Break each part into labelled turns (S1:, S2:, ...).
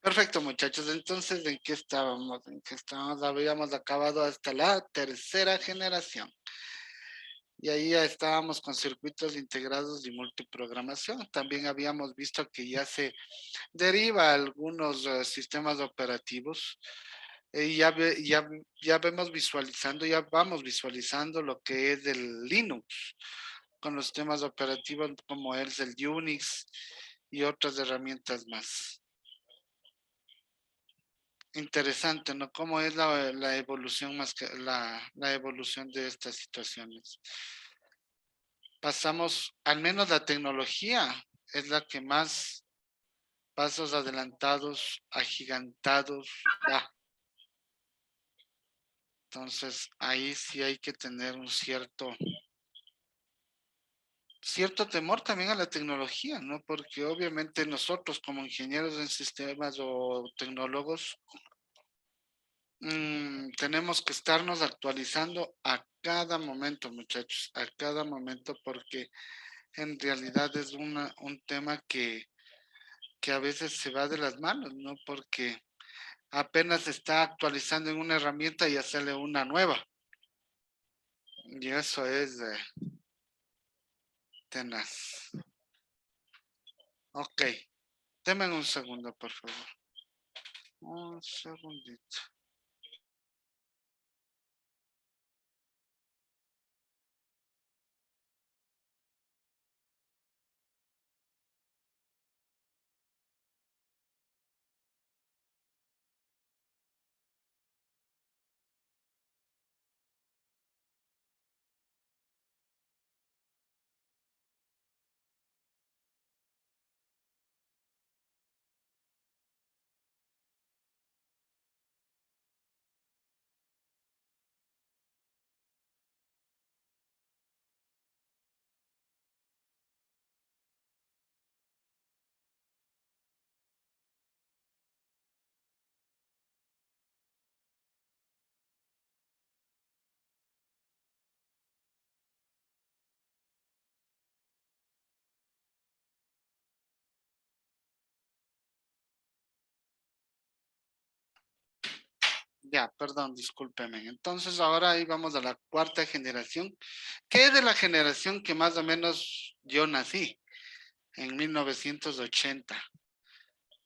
S1: Perfecto, muchachos. Entonces, ¿en qué estábamos? Habíamos acabado hasta la tercera generación. Y ahí ya estábamos con circuitos integrados y multiprogramación. También habíamos visto que ya se deriva a algunos sistemas operativos. Y ya vemos visualizando, ya vamos visualizando lo que es el Linux con los sistemas operativos como es el Unix y otras herramientas más. Interesante, ¿no? ¿Cómo es la evolución más que la evolución de estas situaciones? Pasamos, al menos la tecnología es la que más pasos adelantados, agigantados da. Entonces, ahí sí hay que tener un cierto temor también a la tecnología, ¿no? Porque obviamente nosotros como ingenieros en sistemas o tecnólogos tenemos que estarnos actualizando a cada momento, muchachos, a cada momento, porque en realidad es un tema que a veces se va de las manos, ¿no? Porque apenas se está actualizando en una herramienta y ya sale una nueva. Y eso es tenaz. Ok, denme un segundo, por favor. Un segundito. Ya, perdón, discúlpeme. Entonces ahora ahí vamos a la cuarta generación, que es de la generación que más o menos yo nací, en 1980.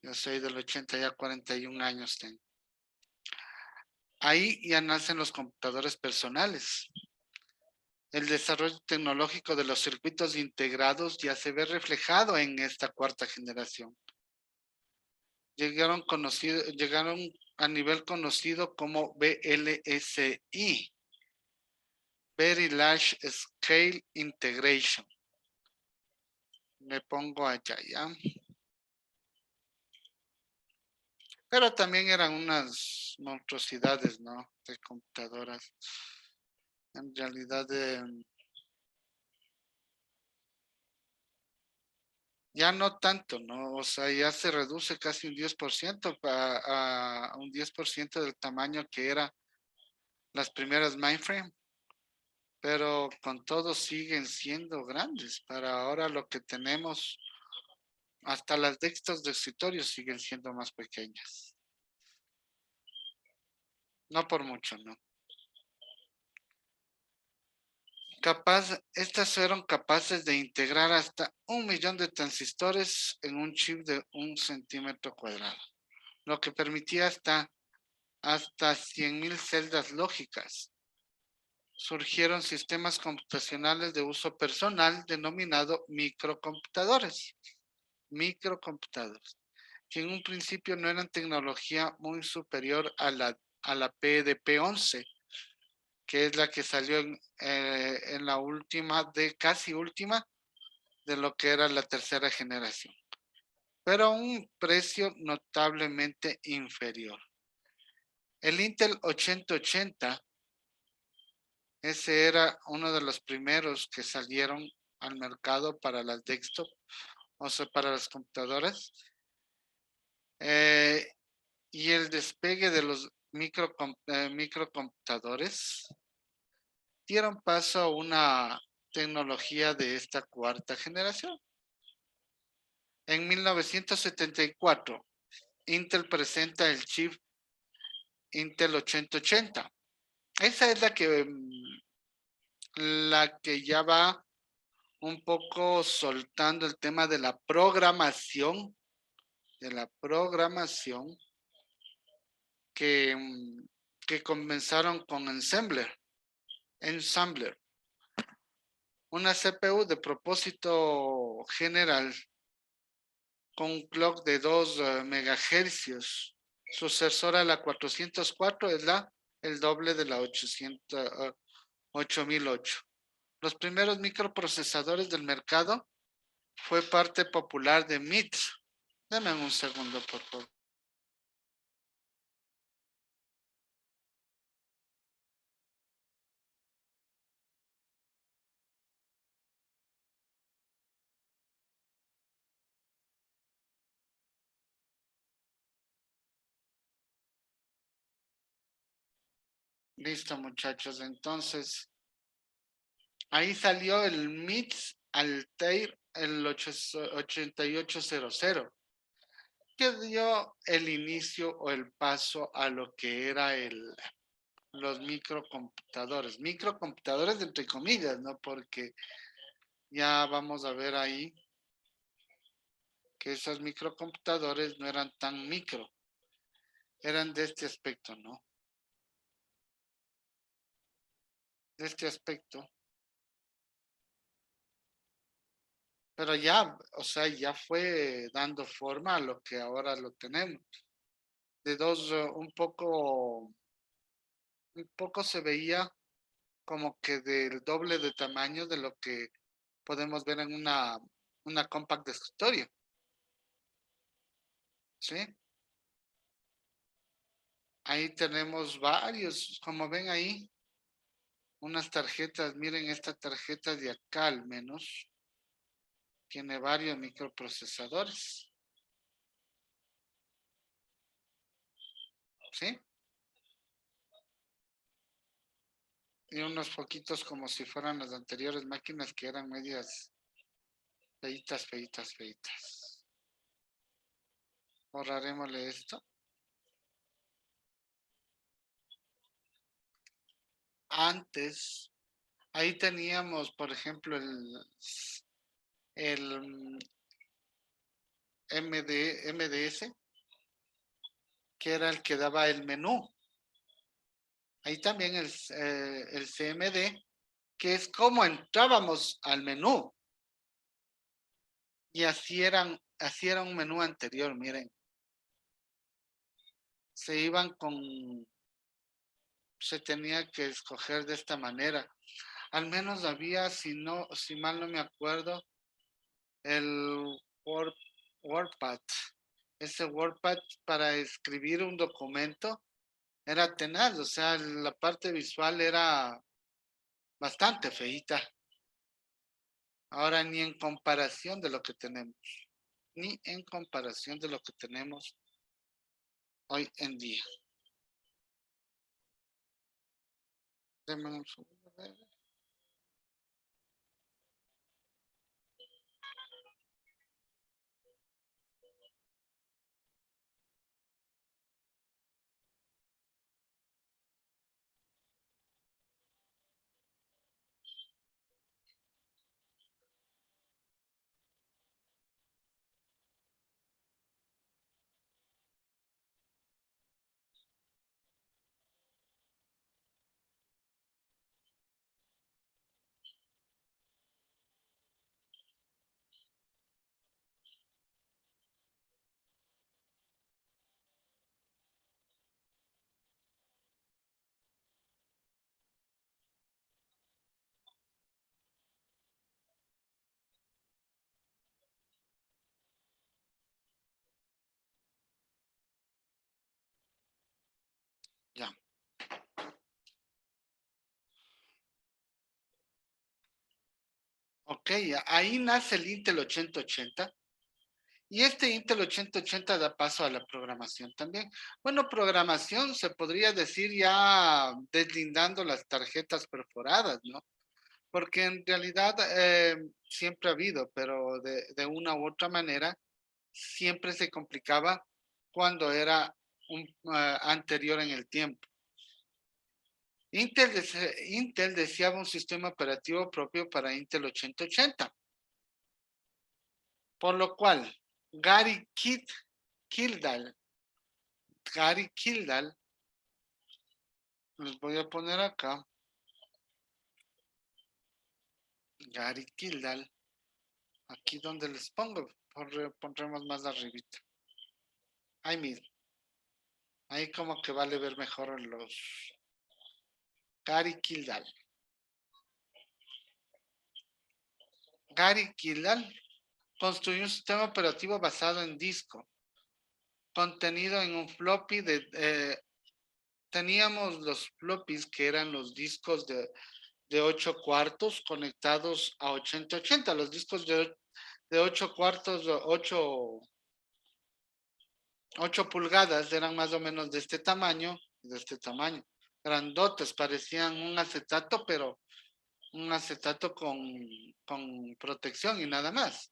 S1: Yo soy del 80, ya 41 años tengo. Ahí ya nacen los computadores personales. El desarrollo tecnológico de los circuitos integrados ya se ve reflejado en esta cuarta generación. Llegaron a nivel conocido como VLSI, Very Large Scale Integration. Me pongo allá, ¿ya? Pero también eran unas monstruosidades, ¿no? De computadoras. En realidad, ya no tanto, ¿no? O sea, ya se reduce casi un 10% a un 10% del tamaño que era las primeras mainframe, pero con todo siguen siendo grandes. Para ahora lo que tenemos, hasta las desktops de escritorio siguen siendo más pequeñas. No por mucho, ¿no? Estas fueron capaces de integrar hasta 1 millón de transistores en un chip de 1 centímetro cuadrado, lo que permitía hasta 100.000 celdas lógicas. Surgieron sistemas computacionales de uso personal denominado microcomputadores. Microcomputadores, que en un principio no eran tecnología muy superior a la PDP-11, que es la que salió en la última, casi última, de lo que era la tercera generación, pero a un precio notablemente inferior. El Intel 8080, ese era uno de los primeros que salieron al mercado para las desktop, o sea, para las computadoras, eh, y el despegue de los microcomputadores dieron paso a una tecnología de esta cuarta generación. En 1974, Intel presenta el chip Intel 8080. Esa es la que ya va un poco soltando el tema de la programación, que, que comenzaron con Ensambler, una CPU de propósito general con un clock de 2 megahercios. Sucesora a la 404 es el doble de la 8008. Los primeros microprocesadores del mercado fue parte popular de MIPS. Dame un segundo, por favor. Listo, muchachos. Entonces, ahí salió el MIPS Altair, el 8800, que dio el inicio o el paso a lo que era los microcomputadores. Microcomputadores entre comillas, ¿no? Porque ya vamos a ver ahí que esos microcomputadores no eran tan micro, eran de este aspecto, ¿no? De este aspecto. Pero ya, o sea, ya fue dando forma a lo que ahora lo tenemos. De dos, un poco se veía como que del doble de tamaño de lo que podemos ver en una compact de escritorio. ¿Sí? Ahí tenemos varios, como ven ahí, unas tarjetas. Miren esta tarjeta de acá al menos. Tiene varios microprocesadores. ¿Sí? Y unos poquitos como si fueran las anteriores máquinas que eran medias feitas, feitas, feitas. Borrarémosle esto. Antes, ahí teníamos, por ejemplo, el MDS, que era el que daba el menú. Ahí también el CMD, que es como entrábamos al menú. Y así era un menú anterior, miren. Se iban se tenía que escoger de esta manera. Al menos había, si mal no me acuerdo, el WordPad. Ese WordPad para escribir un documento era tenaz, o sea, la parte visual era bastante feita. Ahora ni en comparación de lo que tenemos, ni en comparación de lo que tenemos hoy en día. Deme un segundo. Ya. Ok, ahí nace el Intel 8080. Y este Intel 8080 da paso a la programación también. Bueno, programación se podría decir ya deslindando las tarjetas perforadas, ¿no? Porque en realidad siempre ha habido, pero de una u otra manera siempre se complicaba cuando era anterior en el tiempo. Intel deseaba un sistema operativo propio para Intel 8080, por lo cual Gary Kildall, les voy a poner acá, Gary Kildall, aquí donde les pongo, pondremos más arribita. Ahí mismo. Ahí como que vale ver mejor los Gary Kildall. Gary Kildall construyó un sistema operativo basado en disco, contenido en un floppy teníamos los floppies que eran los discos de 8 cuartos conectados a 8080. Los discos de 8 cuartos, 8 pulgadas eran más o menos de este tamaño, grandotes, parecían un acetato, pero un acetato con protección y nada más.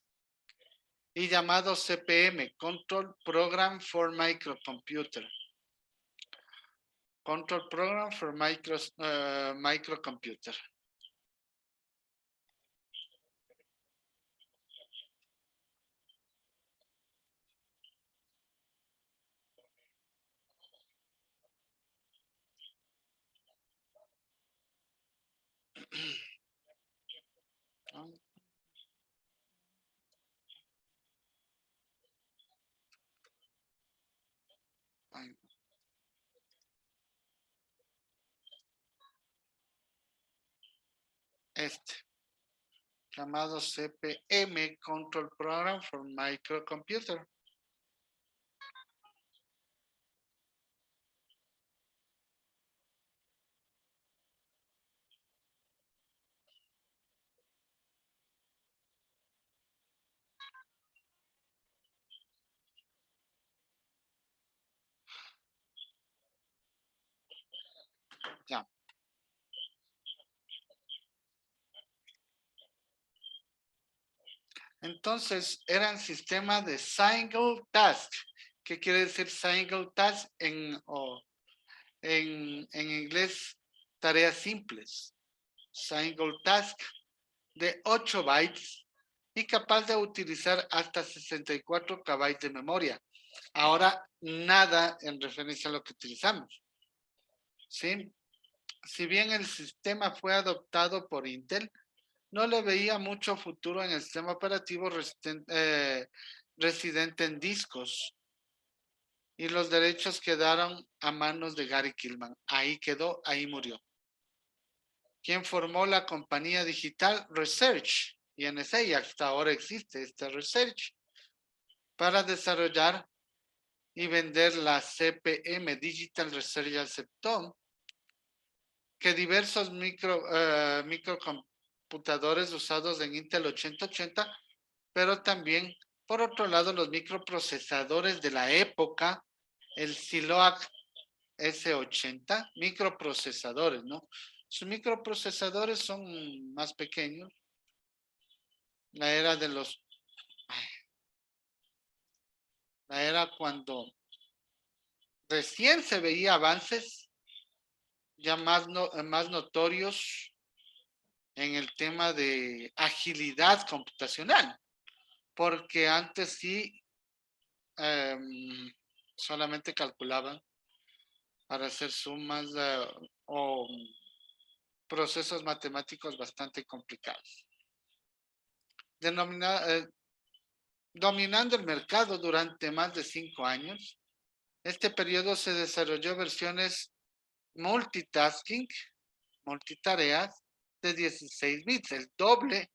S1: Y llamado CPM, Control Program for Microcomputer. Control Program for Microcomputer. Llamado CPM, Control Program for Microcomputer. Ya. Entonces, eran sistemas de single task. ¿Qué quiere decir single task en inglés? Tareas simples. Single task de 8 bytes y capaz de utilizar hasta 64 KB de memoria. Ahora, nada en referencia a lo que utilizamos. ¿Sí? Si bien el sistema fue adoptado por Intel, no le veía mucho futuro en el sistema operativo residente en discos. Y los derechos quedaron a manos de Gary Killman. Ahí quedó, ahí murió. Quien formó la compañía digital Research, y NSA, y hasta ahora existe esta Research, para desarrollar y vender la CPM, Digital Research Acceptón, que diversos microcomputadores usados en Intel 8080, pero también, por otro lado, los microprocesadores de la época, el Siloac S80, microprocesadores, ¿no? Sus microprocesadores son más pequeños. La era de los... La era cuando recién se veía avances ya más notorios en el tema de agilidad computacional, porque antes sí solamente calculaban para hacer sumas o procesos matemáticos bastante complicados. Dominando el mercado durante más de 5 años, este periodo se desarrolló versiones multitareas, de 16 bits, el doble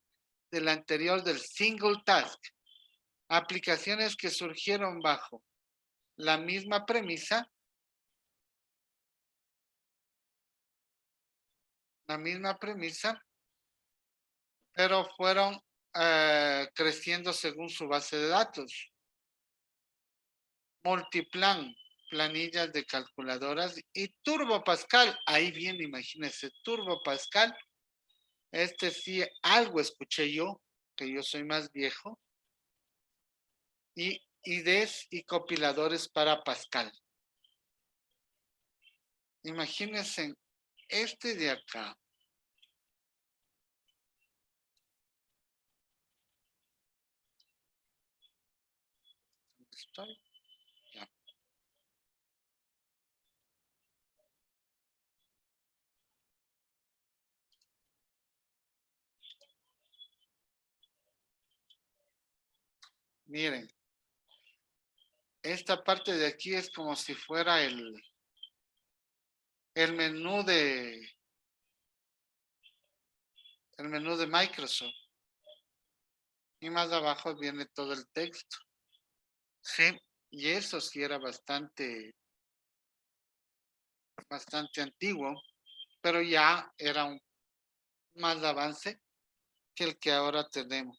S1: del anterior del single task. Aplicaciones que surgieron bajo la misma premisa, pero fueron creciendo según su base de datos. Multiplan, planillas de calculadoras y Turbo Pascal. Ahí viene, imagínense, Turbo Pascal. Este sí, algo escuché yo, que yo soy más viejo. Y IDEs y compiladores para Pascal. Imagínense este de acá. ¿Estoy? Ya. Miren, esta parte de aquí es como si fuera el menú de Microsoft. Y más abajo viene todo el texto. Sí, y eso sí era bastante antiguo, pero ya era un más avance que el que ahora tenemos.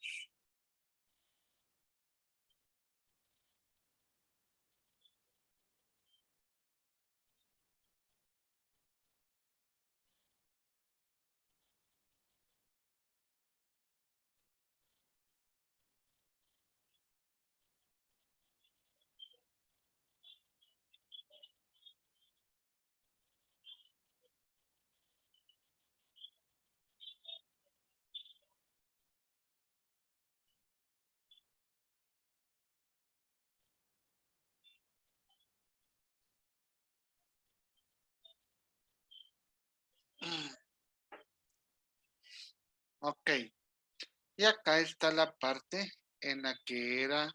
S1: Ok, y acá está la parte en la que era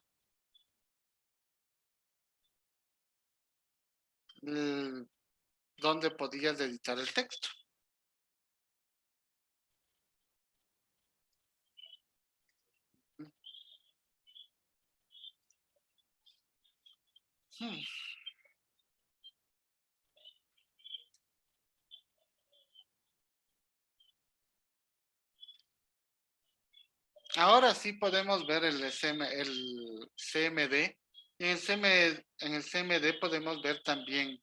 S1: donde podías editar el texto. Hmm. Ahora sí podemos ver el CMD. En el CMD podemos ver también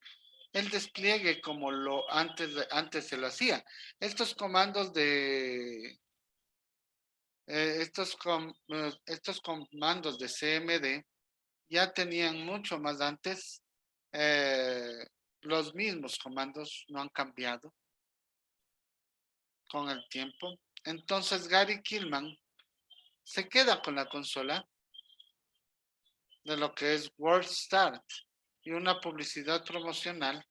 S1: el despliegue como lo antes se lo hacía. Estos comandos de estos comandos de CMD ya tenían mucho más antes. eh, los mismos comandos no han cambiado con el tiempo. Entonces Gary Killman se queda con la consola de lo que es World Start y una publicidad promocional.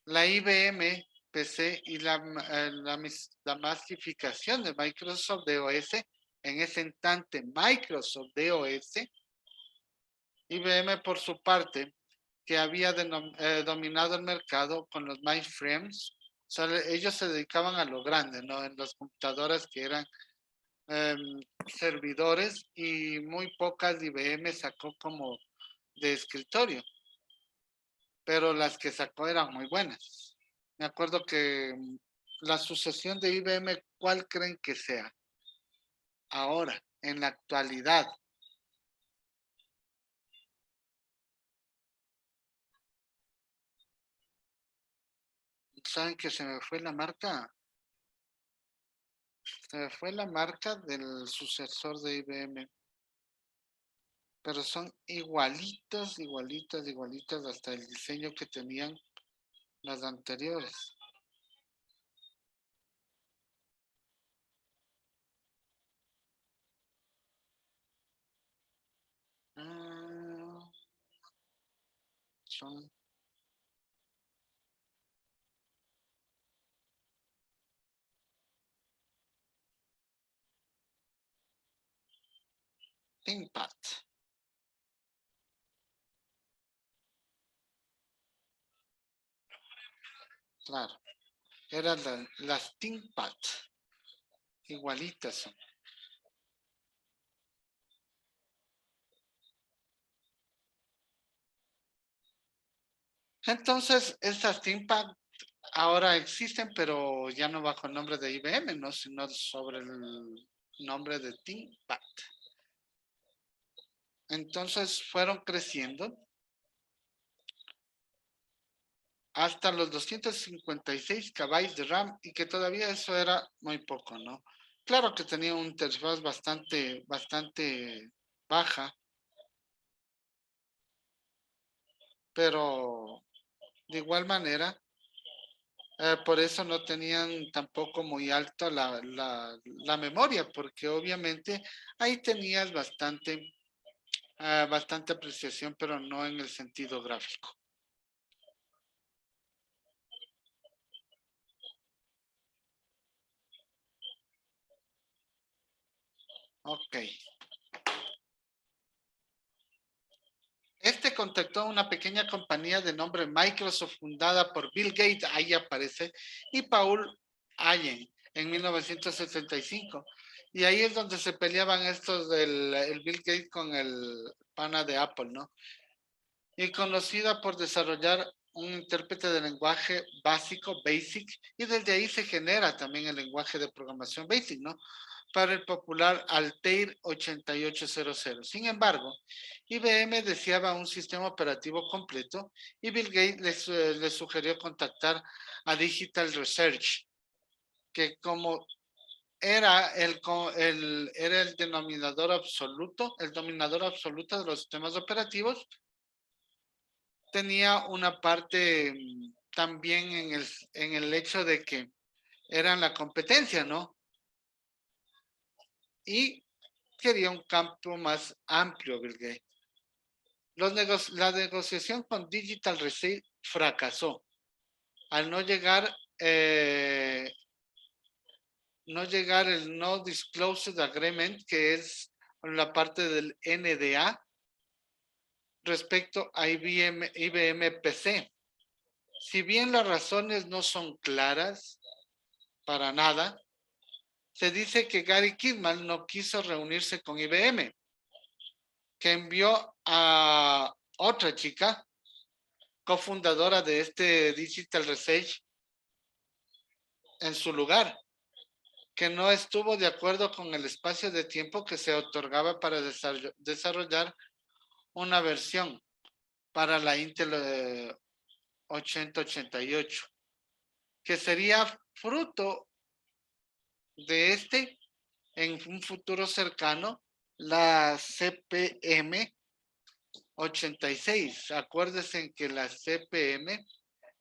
S1: La IBM PC y la masificación de Microsoft DOS, en ese instante Microsoft DOS, IBM por su parte, que había dominado el mercado con los mainframes, o sea, ellos se dedicaban a lo grande, ¿no? En las computadoras que eran eh, servidores y muy pocas IBM sacó como de escritorio, pero las que sacó eran muy buenas. Me acuerdo que la sucesión de IBM, ¿cuál creen que sea? Ahora, en la actualidad. ¿Saben que se me fue la marca? Se me fue la marca del sucesor de IBM. Pero son igualitas, igualitas, igualitas hasta el diseño que tenían las anteriores. Ah, son ThinkPad, claro. Eran las ThinkPad, igualitas son. Entonces, estas ThinkPad ahora existen, pero ya no bajo el nombre de IBM, ¿no? Sino sobre el nombre de ThinkPad. Entonces fueron creciendo hasta los 256 KB de RAM y que todavía eso era muy poco, ¿no? Claro que tenía una interfaz bastante baja, pero de igual manera, por eso no tenían tampoco muy alta la memoria, porque obviamente ahí tenías bastante apreciación, pero no en el sentido gráfico. Ok. Este contactó a una pequeña compañía de nombre Microsoft fundada por Bill Gates, ahí aparece, y Paul Allen en 1975. Y ahí es donde se peleaban estos del el Bill Gates con el pana de Apple, ¿no? Y conocida por desarrollar un intérprete de lenguaje básico, BASIC, y desde ahí se genera también el lenguaje de programación BASIC, ¿no? Para el popular Altair 8800. Sin embargo, IBM deseaba un sistema operativo completo y Bill Gates les sugirió contactar a Digital Research, que como era el denominador absoluto, el dominador absoluto de los sistemas operativos, tenía una parte también en el hecho de que eran la competencia, ¿no? Y quería un campo más amplio, Bill Gates. La negociación con Digital Research fracasó al no llegar el No Disclosure Agreement, que es la parte del NDA respecto a IBM PC. Si bien las razones no son claras para nada, se dice que Gary Kidman no quiso reunirse con IBM, que envió a otra chica, cofundadora de este Digital Research, en su lugar, que no estuvo de acuerdo con el espacio de tiempo que se otorgaba para desarrollar una versión para la Intel 8088, que sería fruto de en un futuro cercano, la CPM 86. Acuérdense que la CPM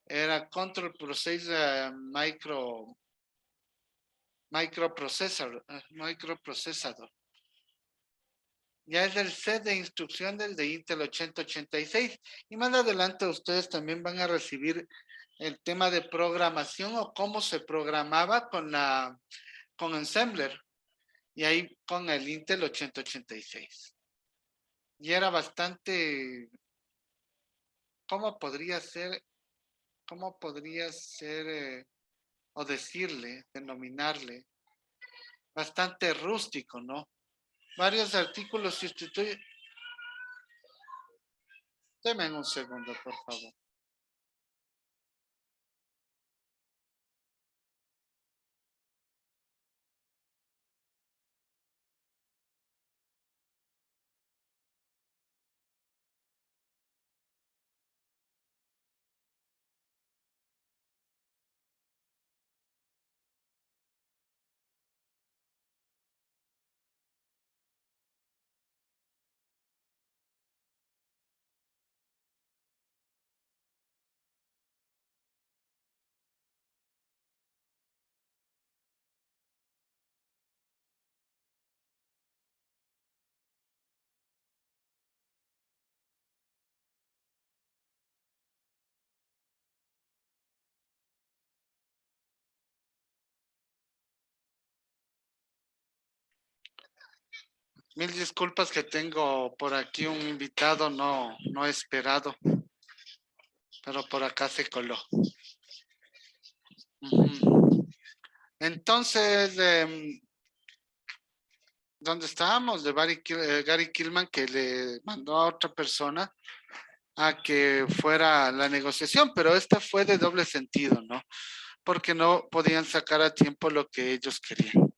S1: era Control Process Microprocessor. Ya es el set de instrucciones de Intel 8086. Y más adelante ustedes también van a recibir el tema de programación o cómo se programaba con Ensembler. Y ahí con el Intel 8086. Y era bastante, ¿cómo podría ser? ¿Cómo podría ser o decirle, denominarle? Bastante rústico, ¿no? Varios artículos sustituyen. Deme un segundo, por favor. Mil disculpas que tengo por aquí un invitado no esperado, pero por acá se coló. Entonces, ¿dónde estábamos? De Gary Killman, que le mandó a otra persona a que fuera la negociación, pero esta fue de doble sentido, ¿no? Porque no podían sacar a tiempo lo que ellos querían.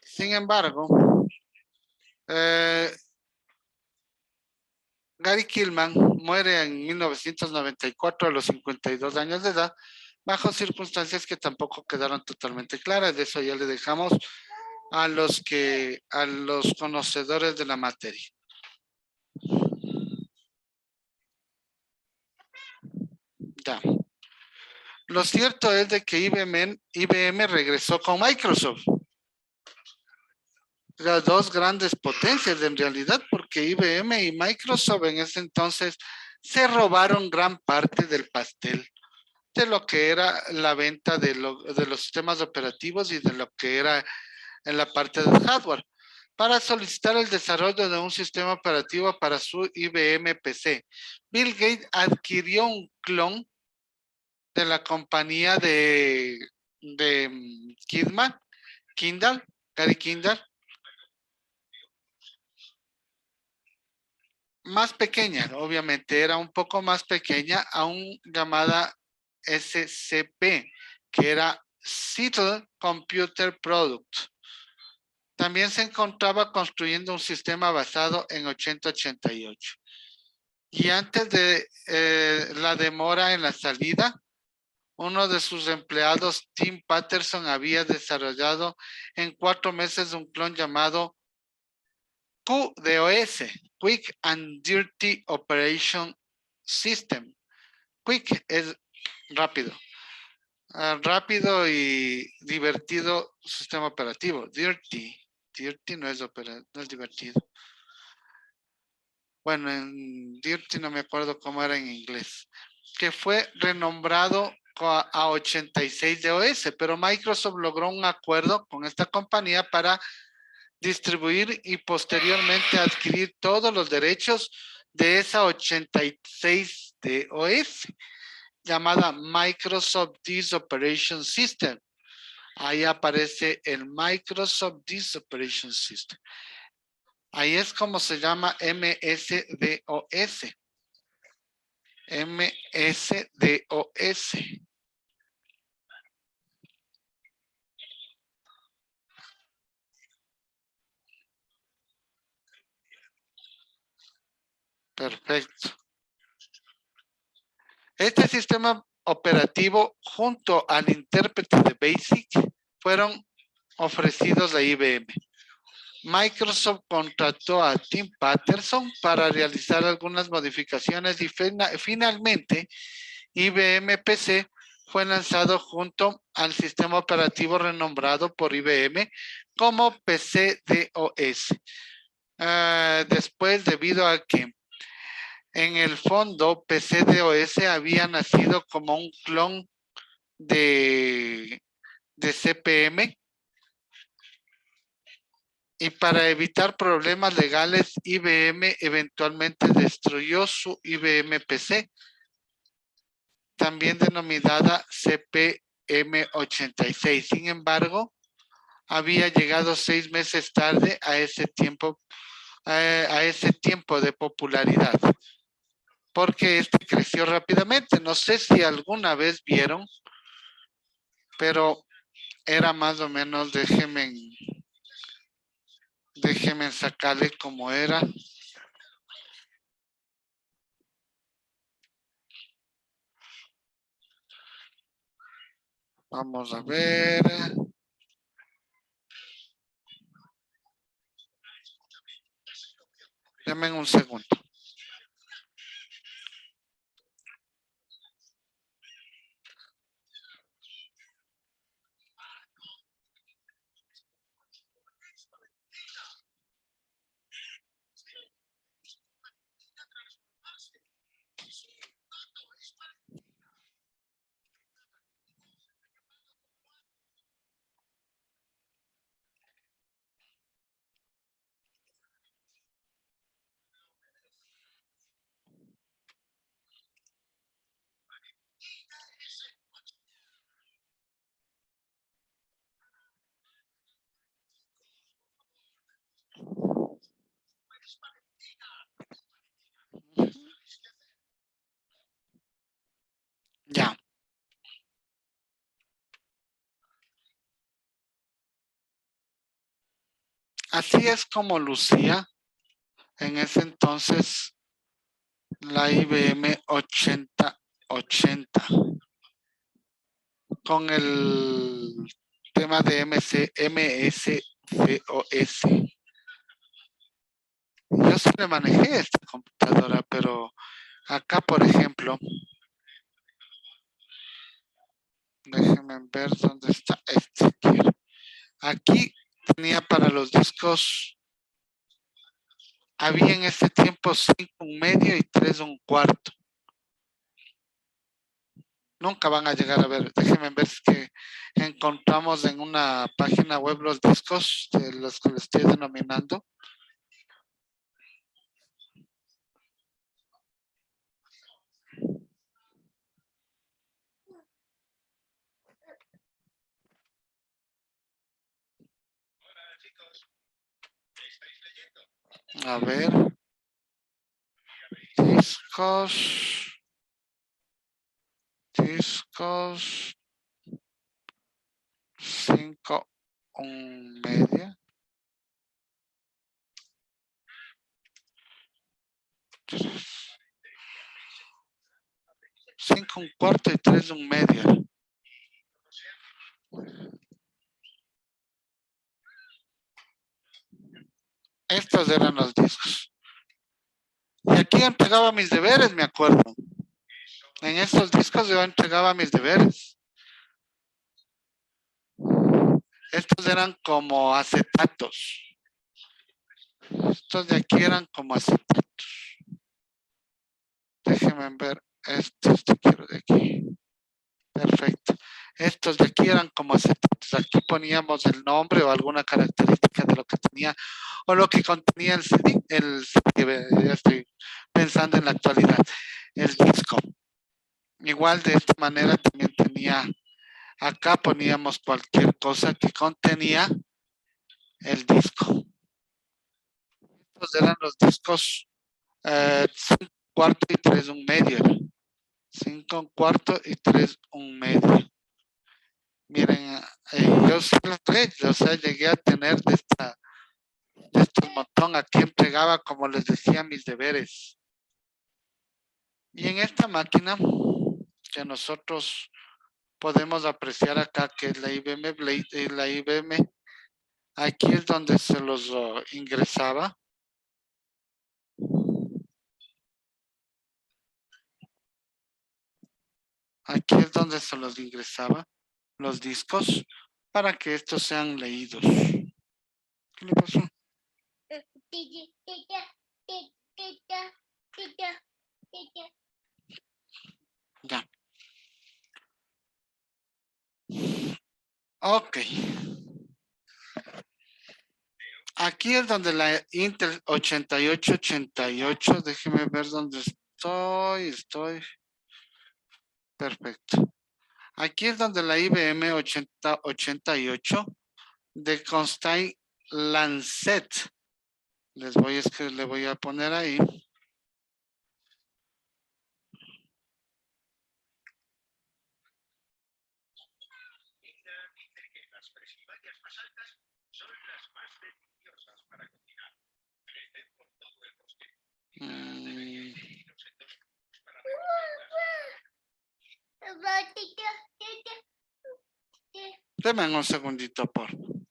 S1: Sin embargo, eh, Gary Killman muere en 1994 a los 52 años de edad, bajo circunstancias que tampoco quedaron totalmente claras. De eso ya le dejamos a los conocedores de la materia. está. Lo cierto es de que IBM regresó con Microsoft. Las dos grandes potencias en realidad, porque IBM y Microsoft en ese entonces se robaron gran parte del pastel de lo que era la venta de los sistemas operativos y de lo que era en la parte del hardware, para solicitar el desarrollo de un sistema operativo para su IBM PC. Bill Gates adquirió un clon de la compañía de Gary Kindle, más pequeña, obviamente, era un poco más pequeña, aún llamada SCP, que era Seattle Computer Product. También se encontraba construyendo un sistema basado en 8088. Y antes de la demora en la salida, uno de sus empleados, Tim Patterson, había desarrollado en 4 meses un clon llamado QDOS, Quick and Dirty Operation System. Quick es rápido. Rápido y divertido sistema operativo. Dirty no es divertido. Bueno, en Dirty no me acuerdo cómo era en inglés. Que fue renombrado a 86 DOS, pero Microsoft logró un acuerdo con esta compañía para distribuir y posteriormente adquirir todos los derechos de esa 86 DOS, llamada Microsoft Disk Operation System. Ahí aparece el Microsoft Disk Operation System. Ahí es como se llama MS-DOS. MS-DOS. Perfecto. Este sistema operativo junto al intérprete de BASIC fueron ofrecidos a IBM. Microsoft contrató a Tim Patterson para realizar algunas modificaciones y finalmente IBM PC fue lanzado junto al sistema operativo renombrado por IBM como PC-DOS. Después, debido a que en el fondo PC-DOS había nacido como un clon de CP/M, y para evitar problemas legales, IBM eventualmente destruyó su IBM PC, también denominada CP/M86. Sin embargo, había llegado 6 meses tarde a ese tiempo de popularidad, porque este creció rápidamente. No sé si alguna vez vieron, pero era más o menos, déjenme sacarle como era. Vamos a ver. Denme un segundo. Ya. Así es como lucía en ese entonces la IBM 8080 con el tema de MSDOS. Yo sí le manejé esta computadora, pero acá, por ejemplo, Déjenme ver dónde está este. Aquí tenía para los discos. Había en ese tiempo 5 1/2 y 3 1/4. Nunca van a llegar a ver. Déjenme ver si que encontramos en una página web los discos de los que les estoy denominando. A ver. Discos. 5 1/2. 5 1/4 y 3 1/2. Estos eran los discos. Y aquí entregaba mis deberes, me acuerdo. En estos discos yo entregaba mis deberes. Estos eran como acetatos. Estos de aquí eran como acetatos. Déjenme ver. Estos de quiero de aquí. Perfecto. Estos de aquí eran como acetatos. Aquí poníamos el nombre o alguna característica de lo que tenía o lo que contenía el CD. Ya estoy pensando en la actualidad. El disco. Igual de esta manera también tenía. Acá poníamos cualquier cosa que contenía el disco. Estos eran los discos 5 1/4 y 3 1/2. 5 1/4 y 3 1/2. Miren, yo sí los tres, o sea, llegué a tener de estos montón. Aquí entregaba, como les decía, mis deberes. Y en esta máquina que nosotros podemos apreciar acá, que es la IBM Blade, la IBM, aquí es donde se los ingresaba. Aquí es donde se los ingresaba los discos para que estos sean leídos. ¿Qué le pasó? Ya. Ok. Aquí es donde la Intel 8888, déjeme ver dónde estoy. Perfecto. Aquí es donde la IBM 8088 de Constein Lancet. Le voy a poner ahí. Mm. Deme un segundito, por favor.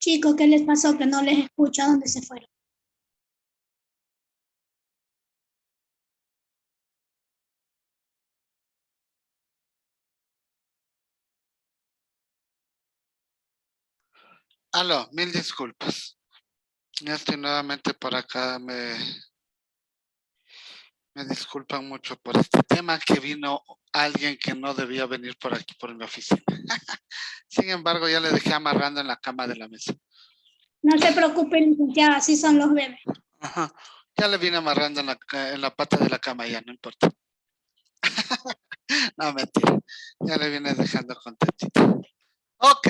S2: Chicos, ¿qué les pasó? Que no les escucho. ¿A dónde se fueron?
S1: Aló, mil disculpas. Ya estoy nuevamente por acá. Me disculpan mucho por este tema, que vino alguien que no debía venir por aquí, por mi oficina. Sin embargo, ya le dejé amarrando en la cama de la mesa.
S2: No se preocupen, licenciada, así son los bebés.
S1: Ajá. Ya le vine amarrando en la pata de la cama, ya no importa. No, mentira. Ya le vine dejando contentito. Ok,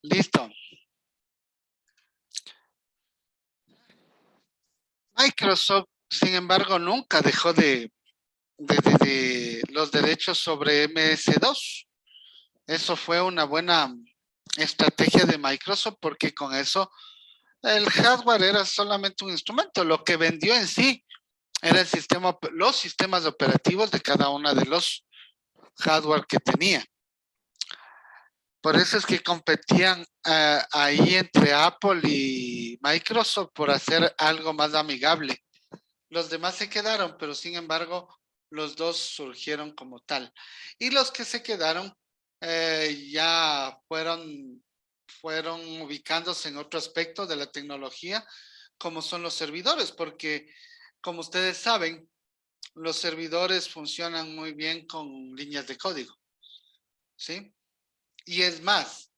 S1: listo. Microsoft, sin embargo, nunca dejó de los derechos sobre MS2. Eso fue una buena estrategia de Microsoft porque con eso el hardware era solamente un instrumento. Lo que vendió en sí era el sistema, los sistemas operativos de cada una de los hardware que tenía. Por eso es que competían ahí entre Apple y Microsoft por hacer algo más amigable. Los demás se quedaron, pero sin embargo, los dos surgieron como tal. Y los que se quedaron ya fueron ubicándose en otro aspecto de la tecnología, como son los servidores, porque como ustedes saben, los servidores funcionan muy bien con líneas de código, ¿sí? Y es más,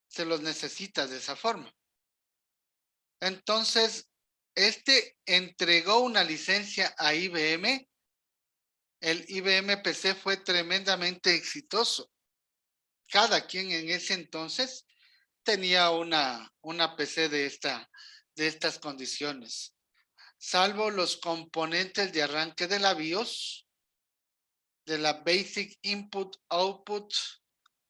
S1: se los necesita de esa forma. Entonces, este entregó una licencia a IBM. El IBM PC fue tremendamente exitoso. Cada quien en ese entonces tenía una PC de estas condiciones, salvo los componentes de arranque de la BIOS, de la Basic Input Output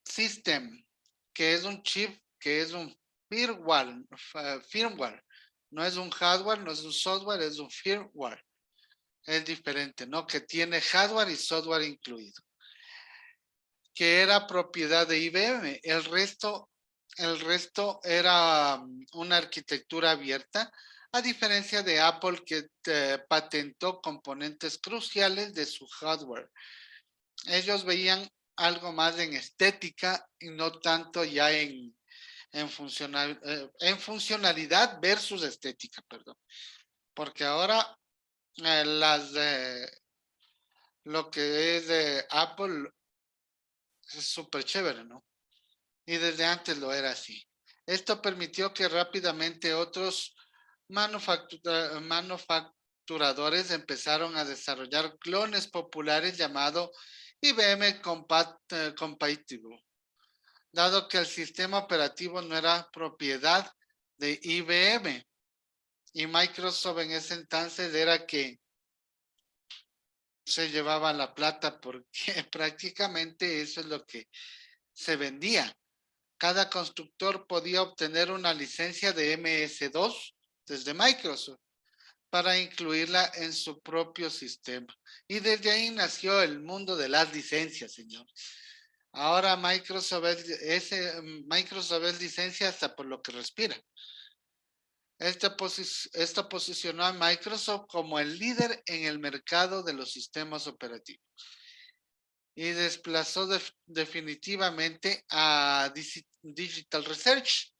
S1: System, que es un chip, que es un firmware. No es un hardware, no es un software, es un firmware. Es diferente, ¿no? Que tiene hardware y software incluido, que era propiedad de IBM. El resto era una arquitectura abierta, a diferencia de Apple, que patentó componentes cruciales de su hardware. Ellos veían algo más en estética y no tanto ya en funcionalidad versus estética, perdón. Porque ahora lo que es de Apple es súper chévere, ¿no? Y desde antes lo era así. Esto permitió que rápidamente otros manufacturadores empezaron a desarrollar clones populares llamados IBM Compatible, dado que el sistema operativo no era propiedad de IBM. Y Microsoft en ese entonces era que se llevaba la plata porque prácticamente eso es lo que se vendía. Cada constructor podía obtener una licencia de MS2 desde Microsoft para incluirla en su propio sistema. Y desde ahí nació el mundo de las licencias, señor. Ahora Microsoft es licencia hasta por lo que respira. Esto posicionó a Microsoft como el líder en el mercado de los sistemas operativos y desplazó definitivamente a Digital Research.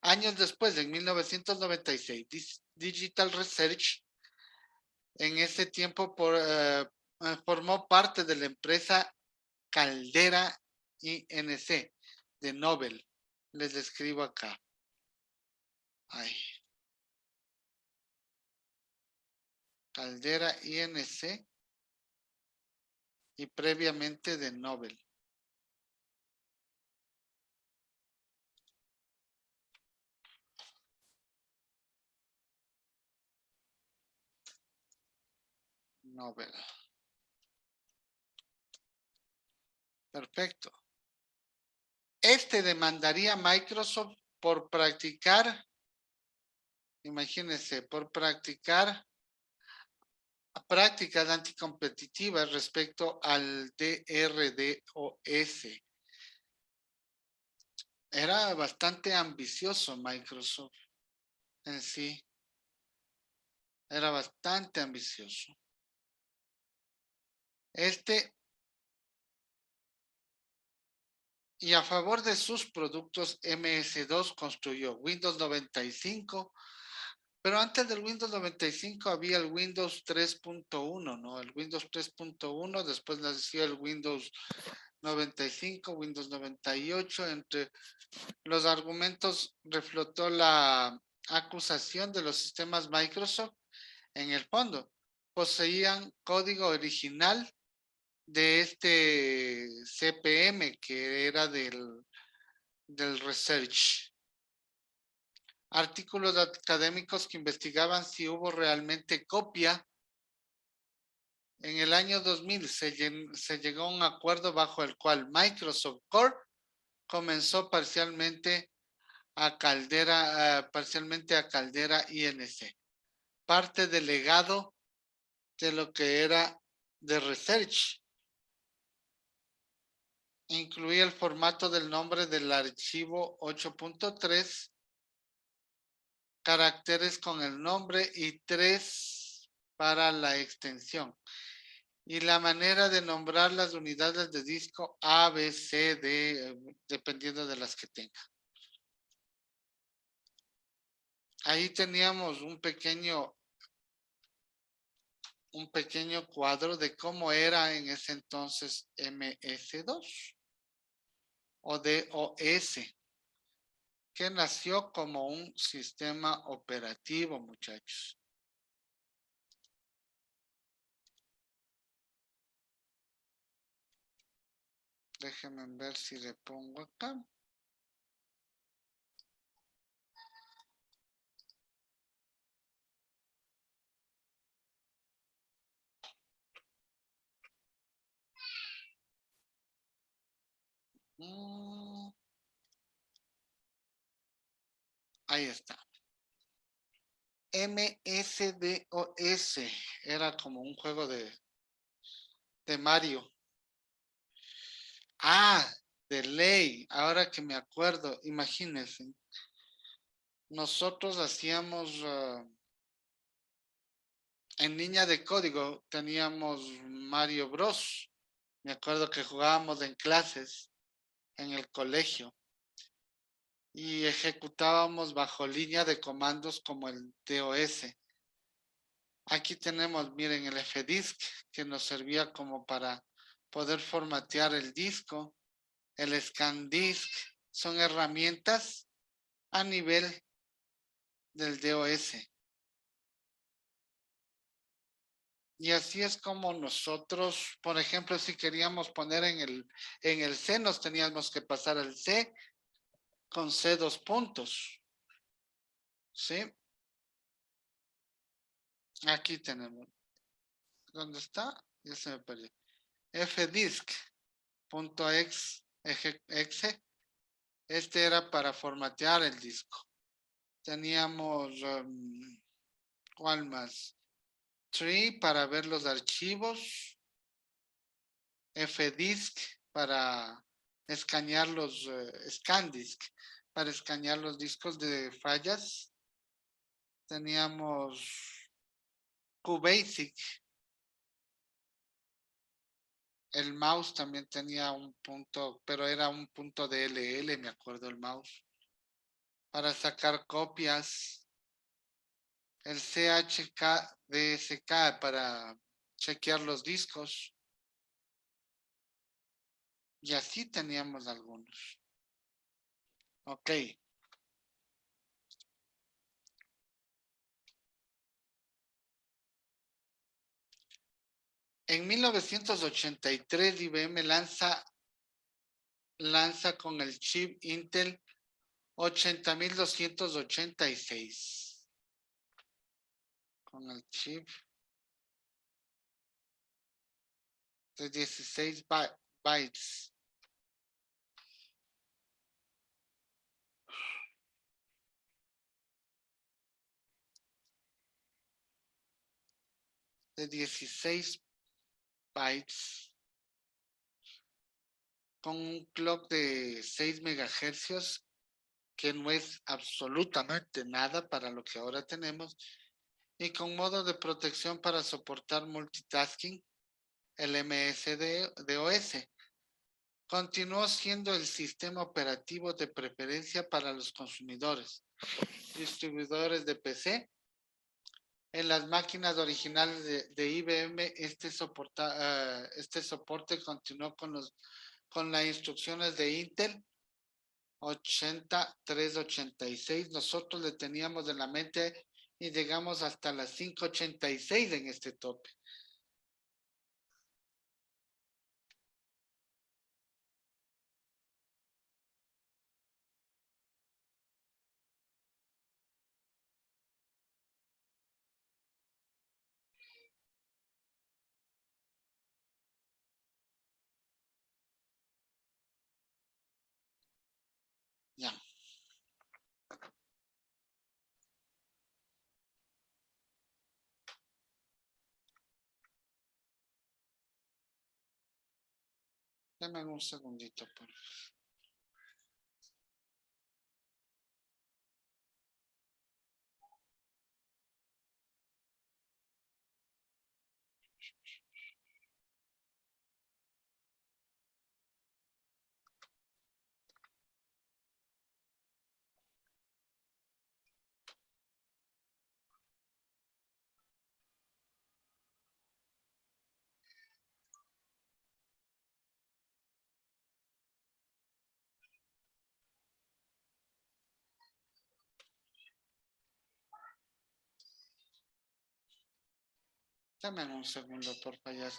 S1: Años después, en 1996, Digital Research en ese tiempo formó parte de la empresa Caldera INC de Nobel. Les escribo acá. Ay. Caldera INC y previamente de Nobel. Nobel. Perfecto. Este demandaría a Microsoft por practicar, imagínense, por practicar prácticas anticompetitivas respecto al DRDOS. era bastante ambicioso Microsoft en sí. Era bastante ambicioso. Y a favor de sus productos, MS2 construyó Windows 95, pero antes del Windows 95 había el Windows 3.1, ¿no? El Windows 3.1, después nació el Windows 95, Windows 98. Entre los argumentos reflotó la acusación de los sistemas Microsoft. En el fondo, poseían código original de este CPM que era del research. Artículos académicos que investigaban si hubo realmente copia. En el año 2000 se llegó a un acuerdo bajo el cual Microsoft Core comenzó parcialmente a Caldera INC. Parte del legado de lo que era de research. Incluía el formato del nombre del archivo 8.3, caracteres con el nombre y 3 para la extensión. Y la manera de nombrar las unidades de disco A, B, C, D, dependiendo de las que tenga. Ahí teníamos un pequeño cuadro de cómo era en ese entonces MS2 o DOS, que nació como un sistema operativo, muchachos. Déjenme ver si le pongo acá. Ahí está. MS-DOS era como un juego de Mario. De ley. Ahora que me acuerdo, imagínense. Nosotros hacíamos en línea de código, teníamos Mario Bros. Me acuerdo que jugábamos en clases en el colegio y ejecutábamos bajo línea de comandos como el DOS. Aquí tenemos, miren, el FDisk que nos servía como para poder formatear el disco. El ScanDisk son herramientas a nivel del DOS. Y así es como nosotros, por ejemplo, si queríamos poner en el C, nos teníamos que pasar al C con C 2 puntos. ¿Sí? Aquí tenemos. ¿Dónde está? Ya se me perdió. fdisk.exe. Este era para formatear el disco. Teníamos, ¿cuál más? Tree para ver los archivos. Fdisk para escanear los ScanDisk para escanear los discos de fallas. Teníamos QBasic. El mouse también tenía un punto, pero era un punto DLL, me acuerdo el mouse. Para sacar copias. El CHKDSK para chequear los discos. Y así teníamos algunos. Ok. En 1983 IBM lanza con el chip Intel 80286. Con el chip de 16 bytes. De 16 bytes. con un clock de 6 megahercios, que no es absolutamente nada para lo que ahora tenemos, y con modo de protección para soportar multitasking, el MS-DOS. Continuó siendo el sistema operativo de preferencia para los consumidores, distribuidores de PC. En las máquinas originales de IBM, este soporte continuó con las instrucciones de Intel 8386. Nosotros le teníamos en la mente y llegamos hasta las 586 en este tope. Ya. Dame un segundito, por favor. Dame un segundo, por favor.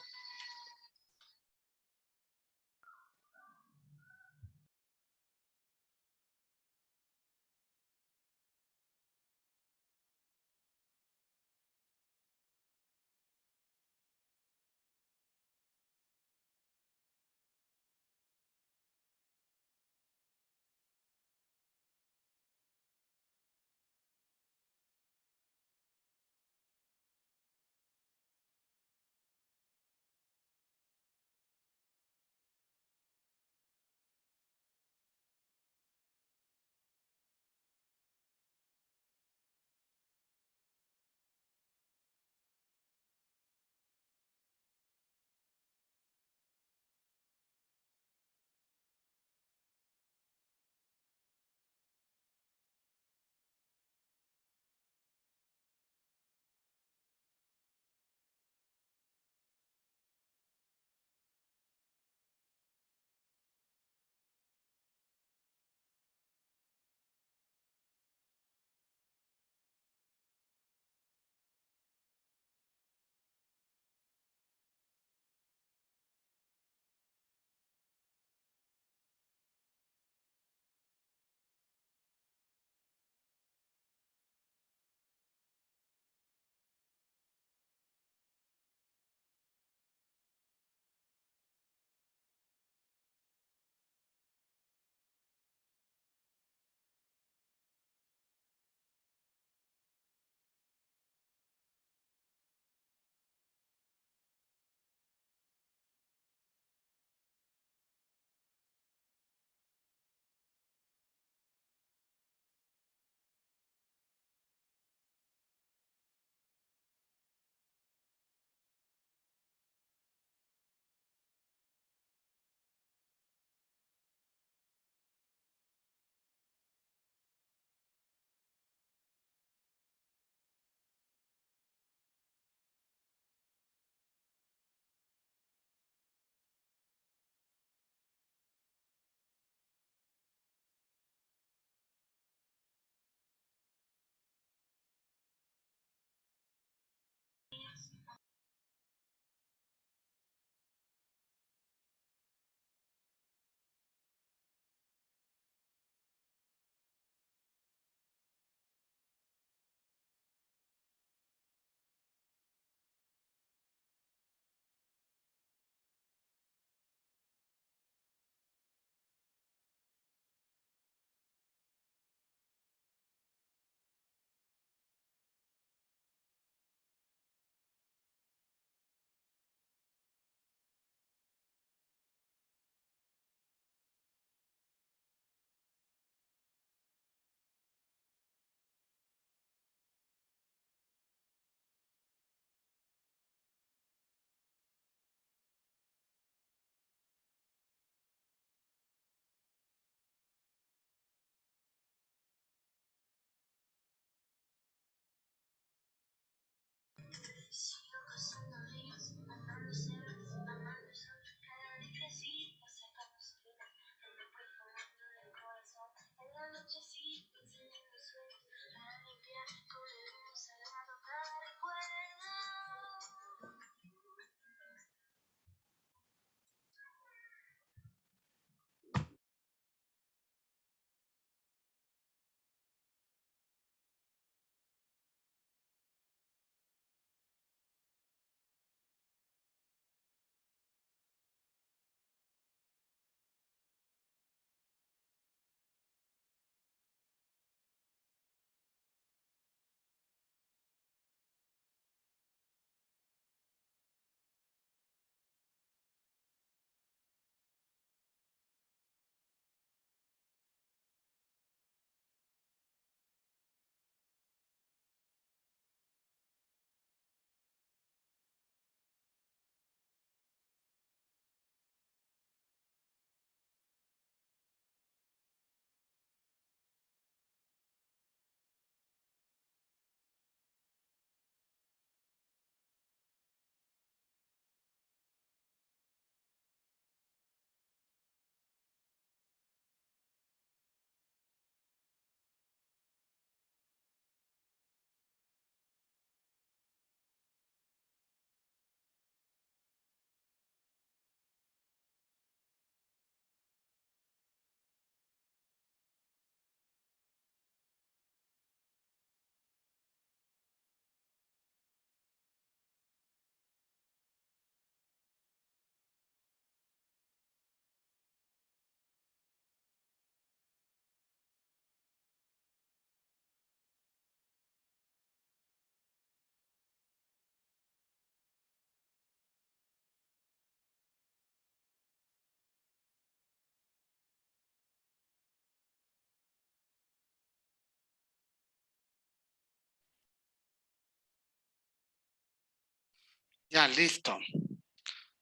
S1: Ya, listo.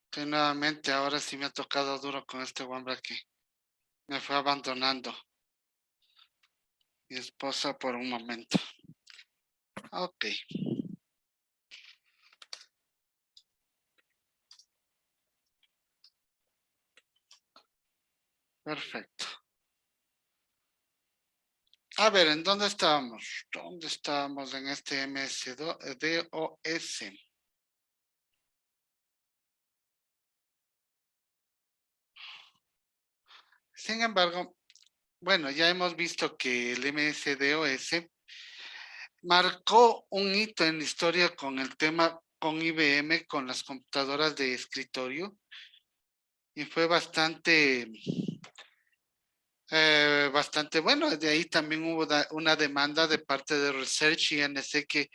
S1: Estoy nuevamente, ahora sí me ha tocado duro con este hombre que me fue abandonando. Mi esposa por un momento. Ok. Perfecto. A ver, ¿en dónde estábamos? ¿Dónde estábamos en este MS2 DOS? Sin embargo, bueno, ya hemos visto que el MS-DOS marcó un hito en la historia con el tema con IBM, con las computadoras de escritorio, y fue bastante bueno. De ahí también hubo una demanda de parte de Research y INC que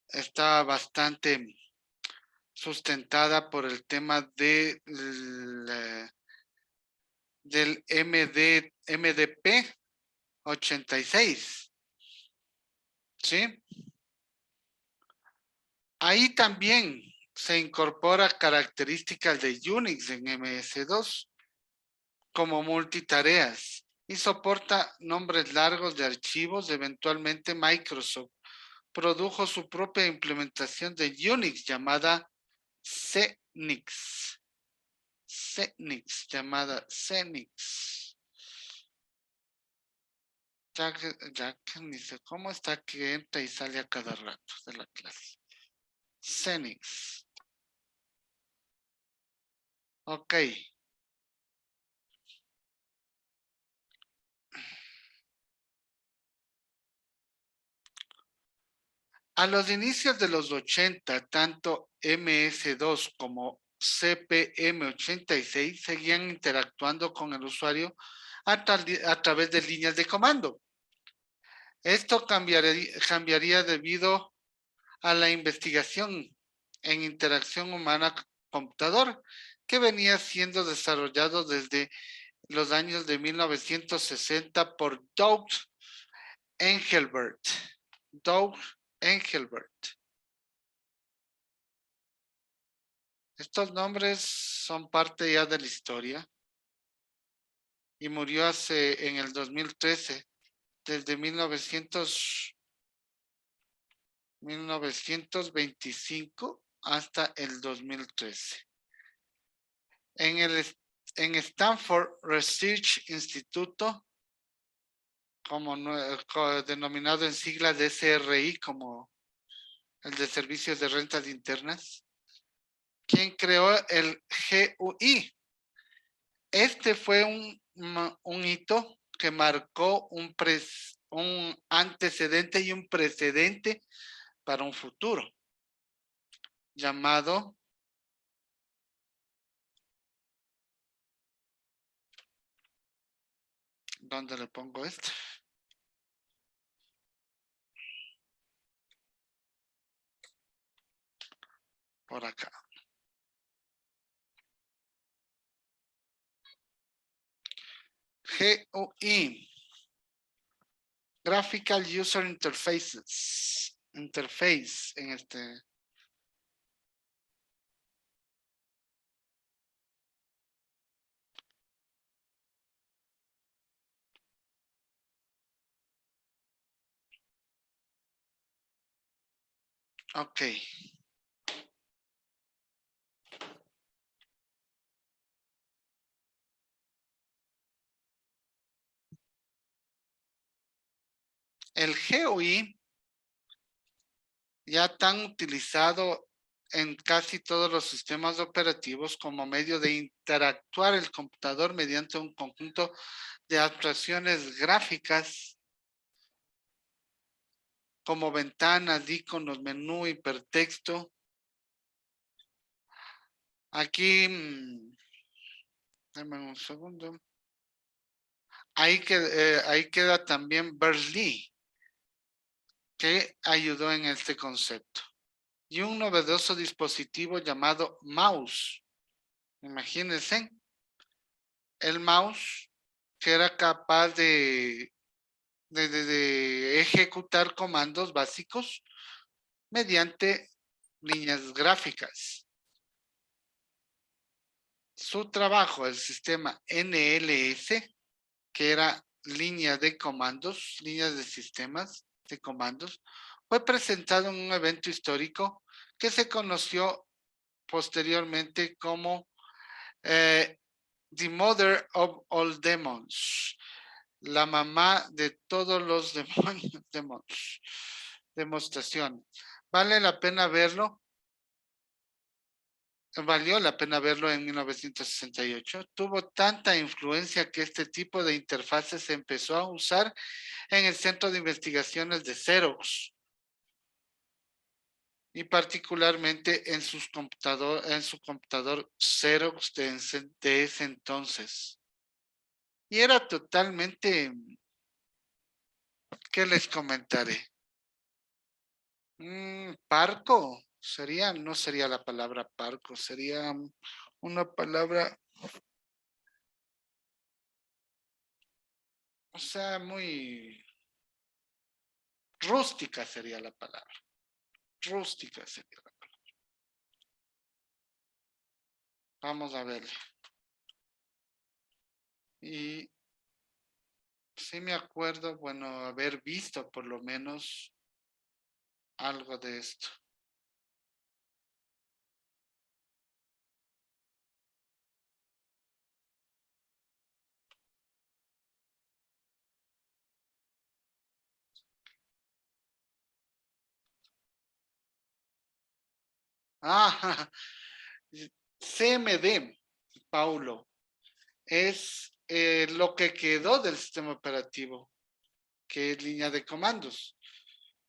S1: estaba bastante sustentada por el tema del MDP 86. ¿Sí? Ahí también se incorpora características de Unix en MS2 como multitareas y soporta nombres largos de archivos. Eventualmente Microsoft produjo su propia implementación de Unix llamada Xenix. Llamada Xenix. Ya que ni sé cómo está que entra y sale a cada rato de la clase. Xenix. Ok. A los inicios de los 80, tanto MS2 como CPM86 seguían interactuando con el usuario a través de líneas de comando. Esto cambiaría debido a la investigación en interacción humana-computador que venía siendo desarrollado desde los años de 1960 por Doug Engelbart. Doug Engelbart. Estos nombres son parte ya de la historia y murió en el 2013, desde 1925 hasta el 2013. En Stanford Research Institute, denominado en siglas de SRI, como el de Servicios de Rentas Internas, quien creó el GUI. Este fue un hito que marcó un antecedente y un precedente para un futuro, llamado ¿dónde le pongo esto? Por acá. GUI. Graphical User Interfaces. Interface en este. Ok. El GUI, ya tan utilizado en casi todos los sistemas operativos como medio de interactuar el computador mediante un conjunto de abstracciones gráficas como ventanas, iconos, menú, hipertexto. Aquí, dame un segundo. Ahí queda también Berners-Lee, que ayudó en este concepto. Y un novedoso dispositivo llamado mouse. Imagínense, el mouse que era capaz de ejecutar comandos básicos mediante líneas gráficas. Su trabajo, el sistema NLS, que era línea de comandos, líneas de sistemas de comandos, fue presentado en un evento histórico que se conoció posteriormente como The Mother of All Demons, la mamá de todos los demonios, demostración. Vale la pena verlo. Valió la pena verlo en 1968. Tuvo tanta influencia que este tipo de interfaces se empezó a usar en el Centro de Investigaciones de Xerox y particularmente en su computador Xerox de ese entonces. Y era totalmente, ¿qué les comentaré? Parco, no sería la palabra parco, sería una palabra, o sea, muy rústica sería la palabra. Rústica sería la palabra. Vamos a ver. Y sí me acuerdo, bueno, haber visto por lo menos algo de esto. Ah, CMD, Paulo, es lo que quedó del sistema operativo, que es línea de comandos.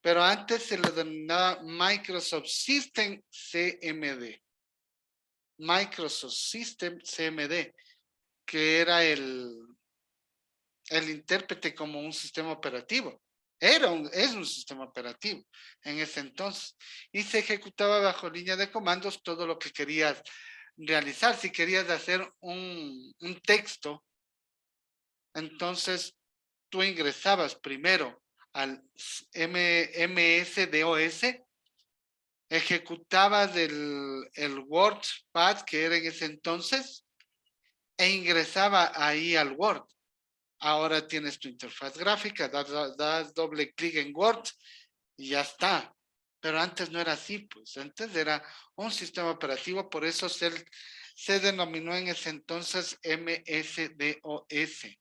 S1: Pero antes se le denominaba Microsoft System CMD. Microsoft System CMD, que era el intérprete como un sistema operativo. Es un sistema operativo en ese entonces. Y se ejecutaba bajo línea de comandos todo lo que querías realizar. Si querías hacer un texto, entonces tú ingresabas primero al MSDOS, ejecutabas el WordPad que era en ese entonces e ingresaba ahí al Word. Ahora tienes tu interfaz gráfica, das doble clic en Word y ya está. Pero antes no era así, pues antes era un sistema operativo, por eso se denominó en ese entonces MS-DOS.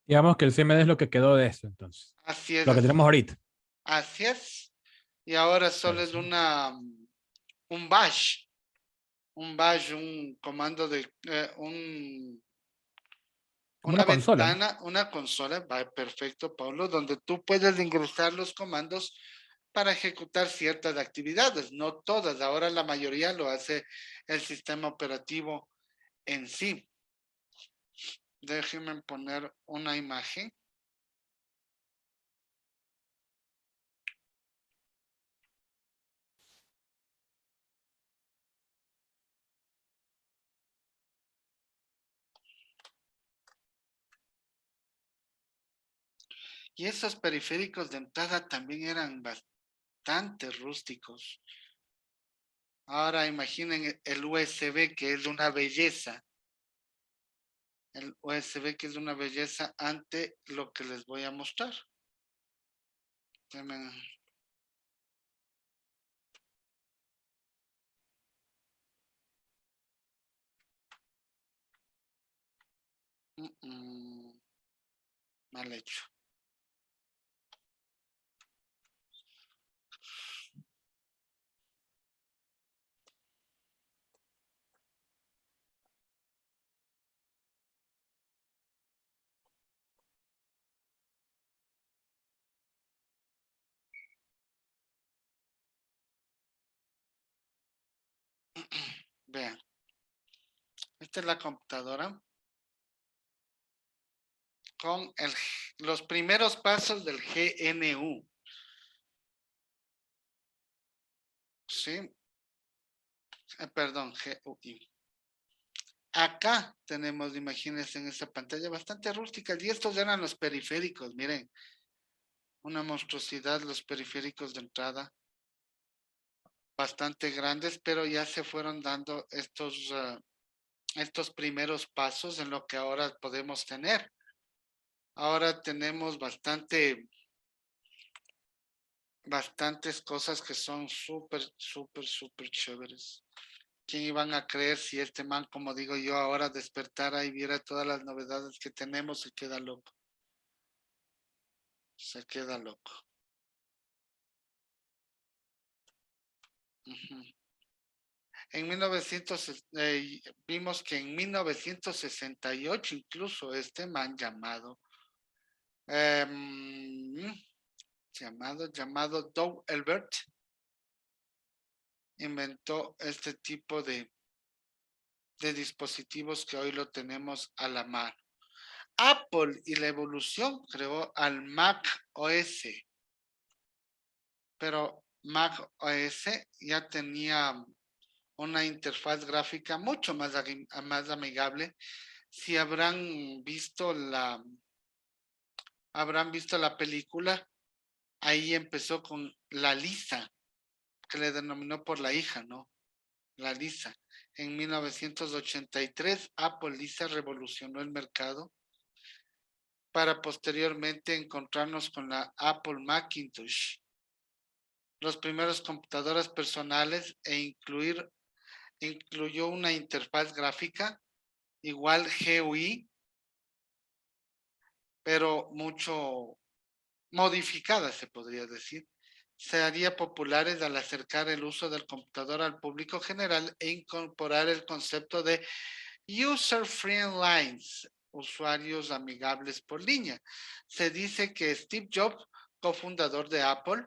S3: Digamos que el CMD es lo que quedó de eso, entonces.
S1: Así es.
S3: Lo que tenemos ahorita.
S1: Así es. Y ahora solo es un bash. Un bash, un comando de
S3: Como
S1: una
S3: una consola, ¿no?
S1: ventana, una consola, va perfecto, Pablo, donde tú puedes ingresar los comandos para ejecutar ciertas actividades, no todas, ahora la mayoría lo hace el sistema operativo en sí. Déjenme poner una imagen. Y esos periféricos de entrada también eran bastante rústicos. Ahora imaginen el USB, que es una belleza. El USB, que es una belleza, ante lo que les voy a mostrar. Mal hecho. Vean, esta es la computadora con los primeros pasos del GNU. ¿Sí? Perdón, GUI. Acá tenemos, imagínense en esta pantalla, bastante rústica. Y estos eran los periféricos, miren. una monstruosidad los periféricos de entrada, bastante grandes, pero ya se fueron dando estos primeros pasos en lo que ahora podemos tener. Ahora tenemos bastantes cosas que son súper, súper, súper chéveres. ¿Quién iban a creer si este man, como digo yo, ahora despertara y viera todas las novedades que tenemos? Se queda loco. Se queda loco. Ujú. En 1900, vimos que en 1968 incluso este man llamado Doug Elbert inventó este tipo de dispositivos que hoy lo tenemos a la mano. Apple y la evolución creó al Mac OS, pero Mac OS ya tenía una interfaz gráfica mucho más amigable. Si habrán visto la película, ahí empezó con la Lisa, que le denominó por la hija, ¿no? La Lisa. En 1983, Apple Lisa revolucionó el mercado para posteriormente encontrarnos con la Apple Macintosh, los primeros computadoras personales incluyó una interfaz gráfica igual GUI, pero mucho modificada, se podría decir. Se haría populares al acercar el uso del computador al público general e incorporar el concepto de user-friendly lines, usuarios amigables por línea. Se dice que Steve Jobs, cofundador de Apple,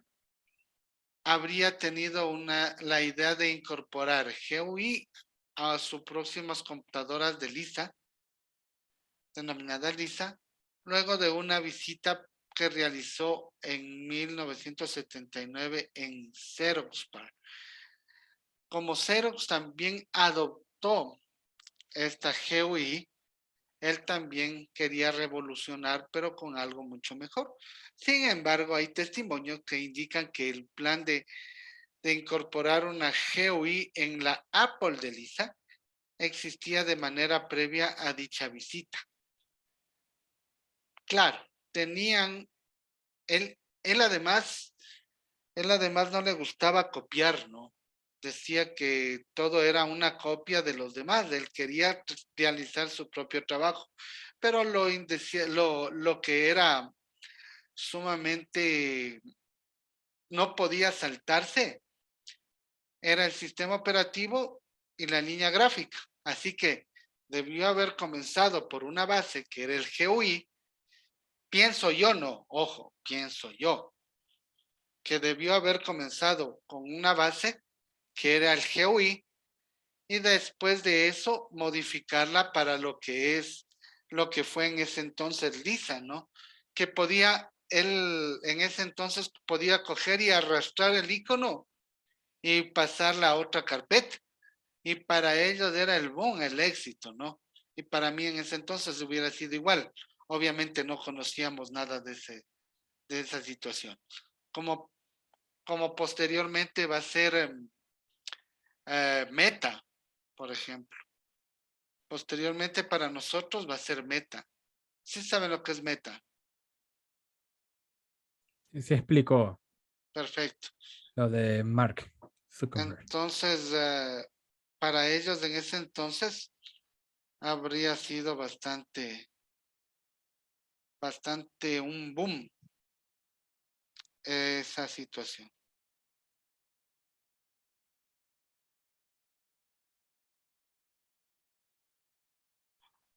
S1: habría tenido la idea de incorporar GUI a sus próximas computadoras de Lisa, denominada Lisa, luego de una visita que realizó en 1979 en Xerox PARK. Como Xerox también adoptó esta GUI, él también quería revolucionar, pero con algo mucho mejor. Sin embargo, hay testimonios que indican que el plan de incorporar una GUI en la Apple de Lisa existía de manera previa a dicha visita. Claro, tenían, él además no le gustaba copiar, ¿no? Decía que todo era una copia de los demás, él quería realizar su propio trabajo, pero lo que era sumamente, no podía saltarse, era el sistema operativo y la línea gráfica. Así que debió haber comenzado por una base que era el GUI. Pienso yo, no, ojo, pienso yo, que debió haber comenzado con una base que era el GUI y después de eso modificarla para lo que fue en ese entonces Lisa, ¿no? Que él en ese entonces podía coger y arrastrar el icono y pasarla a otra carpeta. Y para ellos era el boom, el éxito, ¿no? Y para mí en ese entonces hubiera sido igual. Obviamente no conocíamos nada de esa situación. Como posteriormente va a ser Meta, por ejemplo. Posteriormente para nosotros va a ser Meta. ¿Sí saben lo que es Meta?
S3: Sí, se explicó
S1: Perfecto.
S3: lo de Mark Zuckerberg.
S1: Entonces, para ellos en ese entonces habría sido bastante un boom esa situación.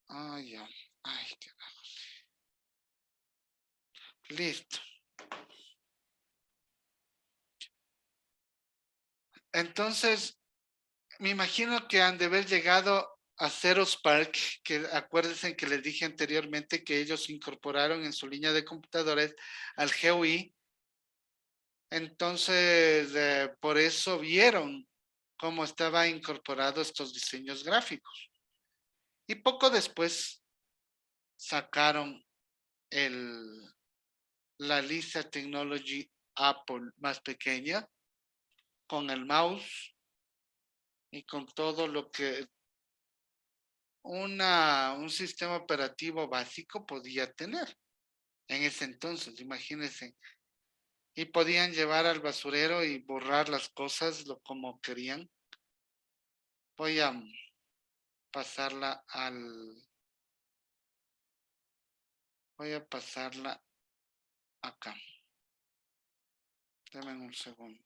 S1: Ay, ya. Ay, qué listo. Entonces, me imagino que han de haber llegado a Xerox PARK, que acuérdense que les dije anteriormente que ellos incorporaron en su línea de computadores al GUI. Entonces, por eso vieron cómo estaba incorporado estos diseños gráficos. Y poco después sacaron la Lisa Technology Apple más pequeña, con el mouse y con todo lo que un sistema operativo básico podía tener en ese entonces, imagínense. Y podían llevar al basurero y borrar las cosas como querían. Voy a pasarla voy a pasarla acá. Deme un segundo.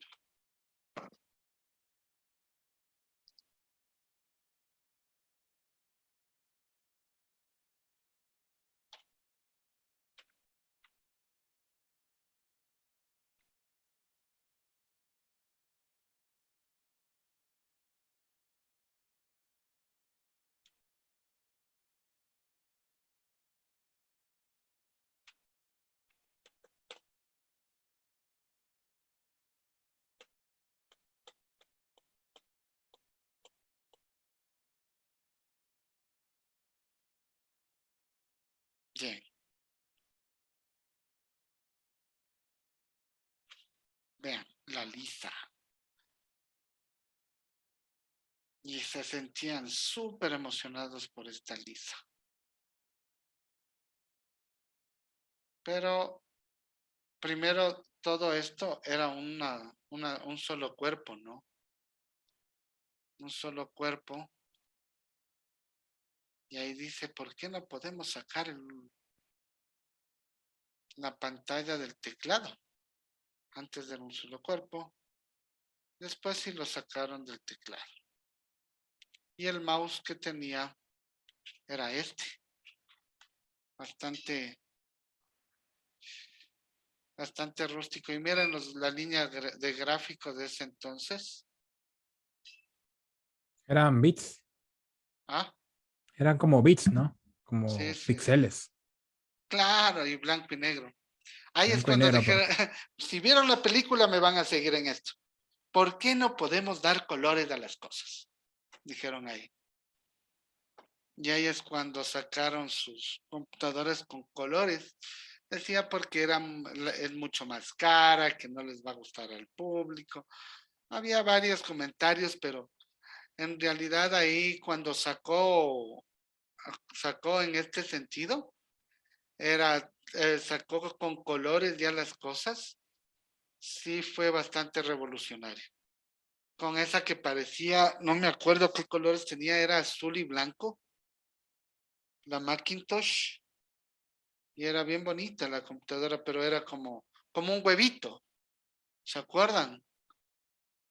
S1: Bien. Vean, la Lisa. Y se sentían súper emocionados por esta Lisa. Pero primero todo esto era un solo cuerpo, ¿no? Un solo cuerpo. Y ahí dice, ¿por qué no podemos sacar la pantalla del teclado? Antes era un solo cuerpo. Después sí lo sacaron del teclado. Y el mouse que tenía era este. Bastante rústico. Y miren la línea de gráfico de ese entonces.
S3: Eran bits,
S1: Ah,
S3: eran como bits, ¿no?
S1: sí,
S3: Como
S1: sí, sí.
S3: píxeles,
S1: Claro, y blanco y negro. Ahí es
S3: blanco y
S1: cuando
S3: negro,
S1: dijeron, si vieron la película me van a seguir en esto. ¿Por qué no podemos dar colores a las cosas? Dijeron ahí. Y ahí es cuando sacaron sus computadoras con colores. Decía porque es mucho más cara, que no les va a gustar al público. Había varios comentarios, pero en realidad ahí cuando sacó en este sentido, sacó con colores ya las cosas, sí fue bastante revolucionario. Con esa que parecía, no me acuerdo qué colores tenía, era azul y blanco, la Macintosh, y era bien bonita la computadora, pero era como un huevito, ¿se acuerdan?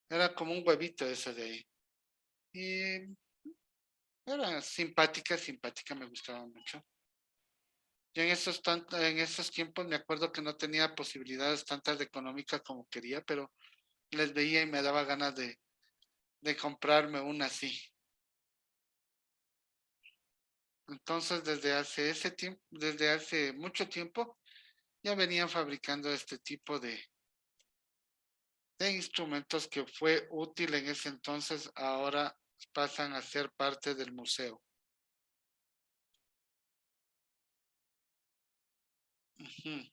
S1: Era como un huevito esa de ahí. Y era simpática, me gustaba mucho. Yo en esos tiempos me acuerdo que no tenía posibilidades tantas de económicas como quería, pero les veía y me daba ganas de comprarme una así. Entonces, desde hace mucho tiempo, ya venían fabricando este tipo de instrumentos que fue útil en ese entonces, ahora pasan a ser parte del museo. Ujú.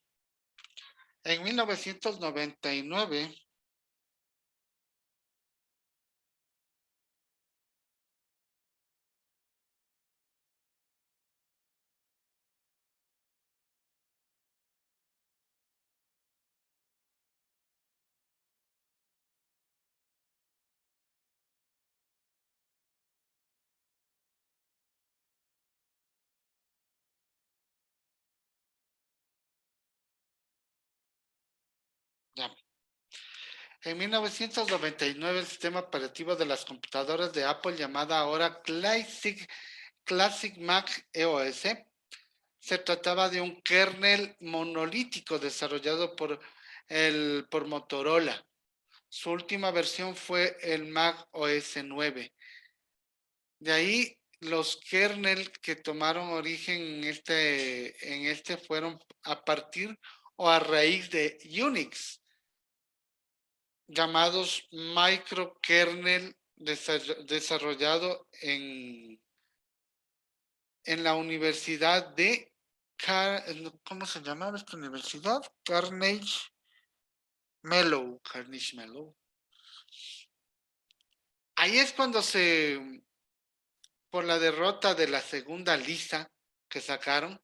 S1: En 1999, ya. En 1999, el sistema operativo de las computadoras de Apple, llamada ahora Classic Mac EOS, se trataba de un kernel monolítico desarrollado por Motorola. Su última versión fue el Mac OS 9. De ahí los kernel que tomaron origen en este fueron a partir o a raíz de Unix, llamados microkernel desarrollado en la Universidad de ¿Cómo se llamaba esta universidad? Carnegie Mellon. Ahí es cuando por la derrota de la segunda lista que sacaron,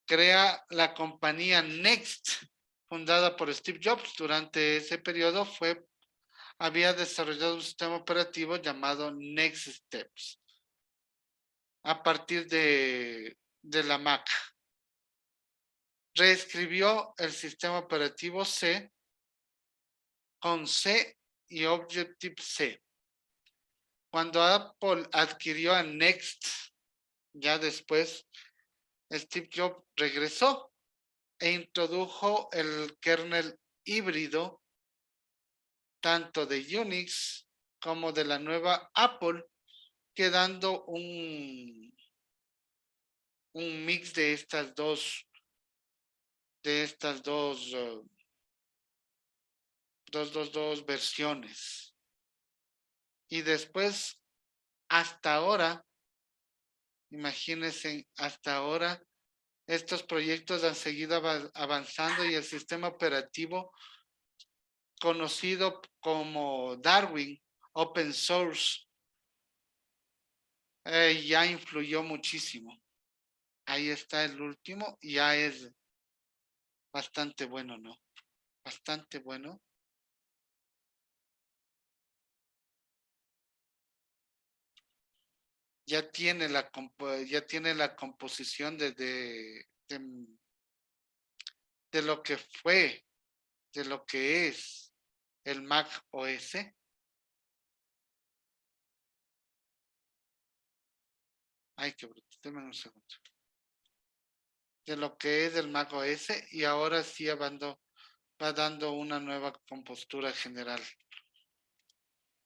S1: crea la compañía Next, fundada por Steve Jobs. Durante ese periodo había desarrollado un sistema operativo llamado Next Steps a partir de la Mac. Reescribió el sistema operativo C con C y Objective-C. Cuando Apple adquirió a Next, ya después, Steve Jobs regresó e introdujo el kernel híbrido tanto de Unix como de la nueva Apple, quedando un mix de estas dos versiones. Y después, hasta ahora, imagínense, hasta ahora, estos proyectos han seguido avanzando y el sistema operativo conocido como Darwin, open source, ya influyó muchísimo. Ahí está el último, ya es bastante bueno, ¿no? Bastante bueno. Ya tiene la composición de lo que fue, de lo que es el Mac OS. Ay, qué bruto, déjame un segundo. De lo que es el Mac OS y ahora sí va dando una nueva compostura general.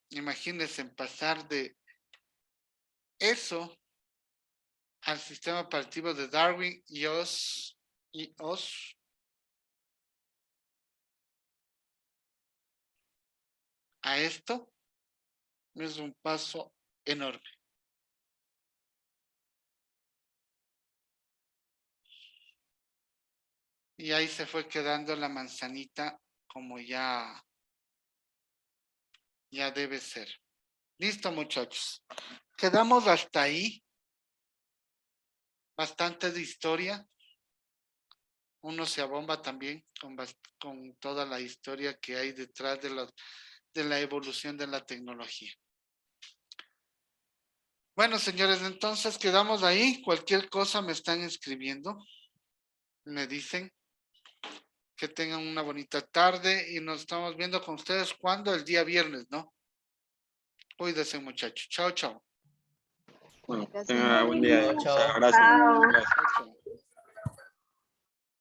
S1: Imagínense pasar de eso al sistema operativo de Darwin y OS a esto es un paso enorme. Y ahí se fue quedando la manzanita como ya debe ser. Listo, muchachos. Quedamos hasta ahí. Bastante de historia. Uno se abomba también con toda la historia que hay detrás de la evolución de la tecnología. Bueno, señores, entonces quedamos ahí. Cualquier cosa me están escribiendo. Me dicen que tengan una bonita tarde y nos estamos viendo con ustedes cuando el día viernes, ¿no? Cuídense, muchachos. Chao, chao.
S4: Bueno,
S5: Gracias.
S4: tenga buen día.
S6: Chao.
S4: Gracias.
S5: Chao.
S4: Gracias.
S1: Chao, chao.